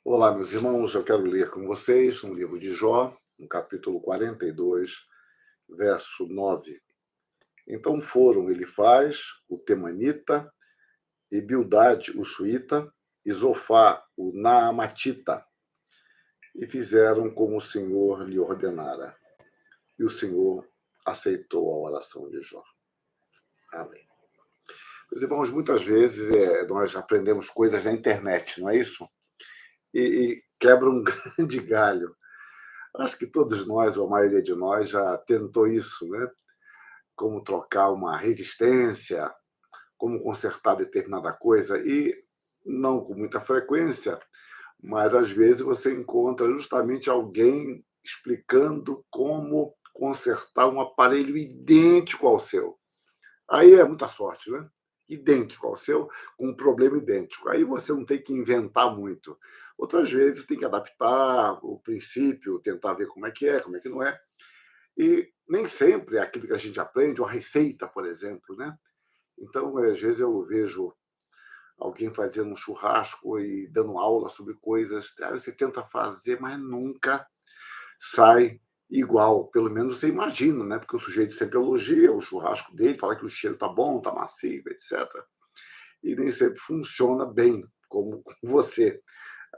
Olá, meus irmãos, eu quero ler com vocês no livro de Jó, no capítulo 42, verso 9. Então foram Elifaz, o temanita, e Bildade, o suíta, e Zofá, o naamatita, e fizeram como o Senhor lhe ordenara. E o Senhor aceitou a oração de Jó. Amém. Meus irmãos, muitas vezes nós aprendemos coisas na internet, não é isso? E quebra um grande galho. Acho que todos nós, ou a maioria de nós, já tentou isso, né? Como trocar uma resistência, como consertar determinada coisa, e não com muita frequência, mas às vezes você encontra justamente alguém explicando como consertar um aparelho idêntico ao seu. Aí é muita sorte, né? Idêntico ao seu, com um problema idêntico. Aí você não tem que inventar muito. Outras vezes tem que adaptar o princípio, tentar ver como é que não é. E nem sempre é aquilo que a gente aprende, uma receita, por exemplo, né? Então, às vezes eu vejo alguém fazendo um churrasco e dando aula sobre coisas, aí você tenta fazer, mas nunca sai igual. Pelo menos você imagina, né? Porque o sujeito sempre elogia o churrasco dele, fala que o cheiro tá bom, tá macio, etc. E nem sempre funciona bem, como com você.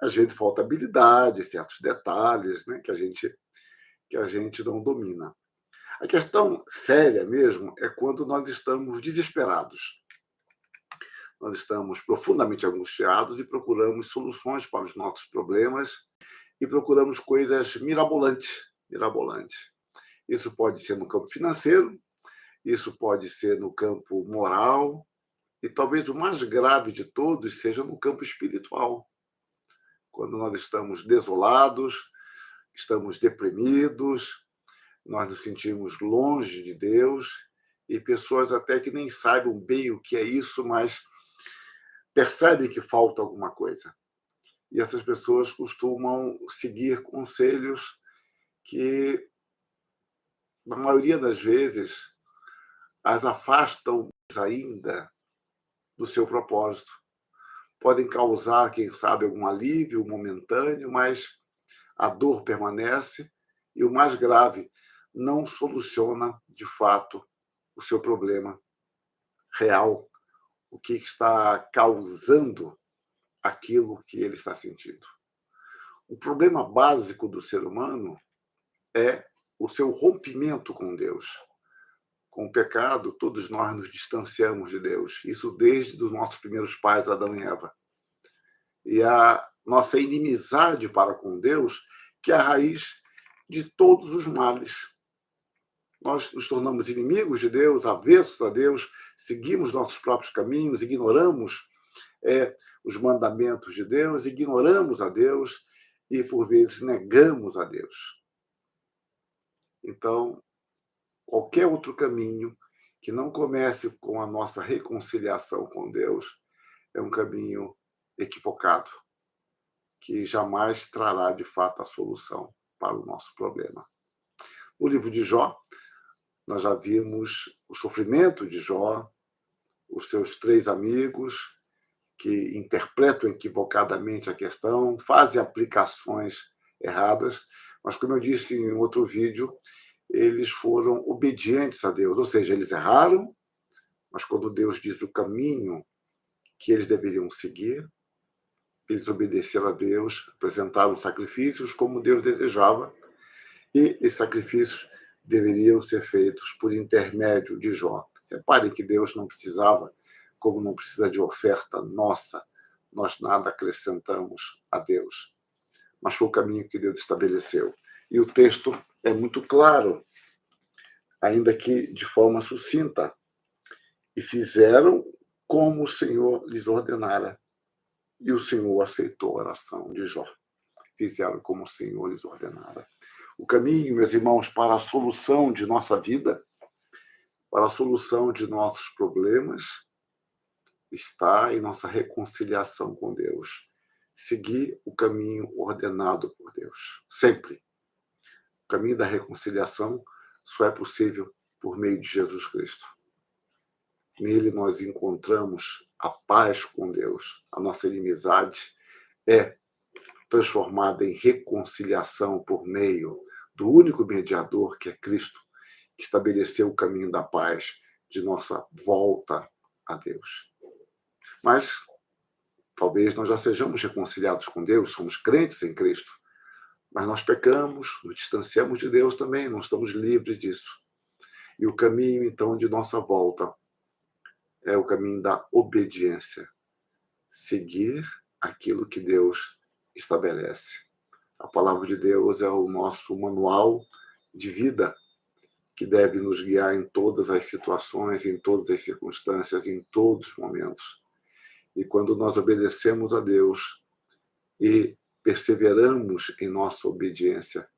Às vezes falta habilidade, certos detalhes, né? Que a gente não domina. A questão séria mesmo é quando nós estamos desesperados. Nós estamos profundamente angustiados e procuramos soluções para os nossos problemas e procuramos coisas mirabolantes, mirabolantes. Isso pode ser no campo financeiro, isso pode ser no campo moral e talvez o mais grave de todos seja no campo espiritual. Quando nós estamos desolados, estamos deprimidos, nós nos sentimos longe de Deus e pessoas até que nem saibam bem o que é isso, mas percebem que falta alguma coisa. E essas pessoas costumam seguir conselhos que, na maioria das vezes, as afastam ainda do seu propósito. Podem causar, quem sabe, algum alívio momentâneo, mas a dor permanece e, o mais grave, não soluciona, de fato, o seu problema real, o que está causando aquilo que ele está sentindo. O problema básico do ser humano é o seu rompimento com Deus. Com o pecado, todos nós nos distanciamos de Deus. Isso desde os nossos primeiros pais, Adão e Eva. E a nossa inimizade para com Deus, que é a raiz de todos os males. Nós nos tornamos inimigos de Deus, avessos a Deus, seguimos nossos próprios caminhos, ignoramos os mandamentos de Deus, ignoramos a Deus e, por vezes, negamos a Deus. Então, qualquer outro caminho que não comece com a nossa reconciliação com Deus é um caminho equivocado, que jamais trará, de fato, a solução para o nosso problema. No livro de Jó, nós já vimos o sofrimento de Jó, os seus três amigos que interpretam equivocadamente a questão, fazem aplicações erradas, mas, como eu disse em outro vídeo, eles foram obedientes a Deus, ou seja, eles erraram, mas quando Deus diz o caminho que eles deveriam seguir, eles obedeceram a Deus, apresentaram sacrifícios como Deus desejava, e esses sacrifícios deveriam ser feitos por intermédio de Jó. Reparem que Deus não precisava, como não precisa de oferta nossa, nós nada acrescentamos a Deus, mas foi o caminho que Deus estabeleceu. E o texto é muito claro, ainda que de forma sucinta. E fizeram como o Senhor lhes ordenara. E o Senhor aceitou a oração de Jó. Fizeram como o Senhor lhes ordenara. O caminho, meus irmãos, para a solução de nossa vida, para a solução de nossos problemas, está em nossa reconciliação com Deus. Seguir o caminho ordenado por Deus. Sempre. O caminho da reconciliação só é possível por meio de Jesus Cristo. Nele nós encontramos a paz com Deus. A nossa inimizade é transformada em reconciliação por meio do único mediador, que é Cristo, que estabeleceu o caminho da paz, de nossa volta a Deus. Mas talvez nós já sejamos reconciliados com Deus, somos crentes em Cristo, mas nós pecamos, nos distanciamos de Deus também, não estamos livres disso. E o caminho, então, de nossa volta é o caminho da obediência. Seguir aquilo que Deus estabelece. A palavra de Deus é o nosso manual de vida, que deve nos guiar em todas as situações, em todas as circunstâncias, em todos os momentos. E quando nós obedecemos a Deus e perseveramos em nossa obediência,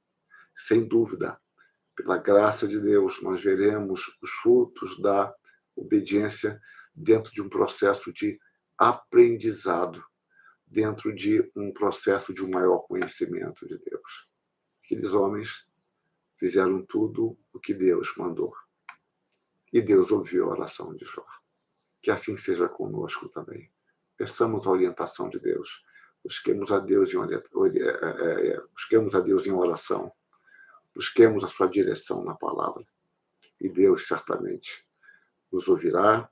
sem dúvida, pela graça de Deus, nós veremos os frutos da obediência dentro de um processo de aprendizado, dentro de um processo de um maior conhecimento de Deus. Aqueles homens fizeram tudo o que Deus mandou. E Deus ouviu a oração de Jó. Que assim seja conosco também. Peçamos a orientação de Deus. Busquemos a Deus em oração. Busquemos a sua direção na palavra. E Deus certamente nos ouvirá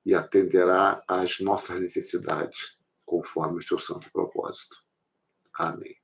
e atenderá às nossas necessidades, conforme o seu santo propósito. Amém.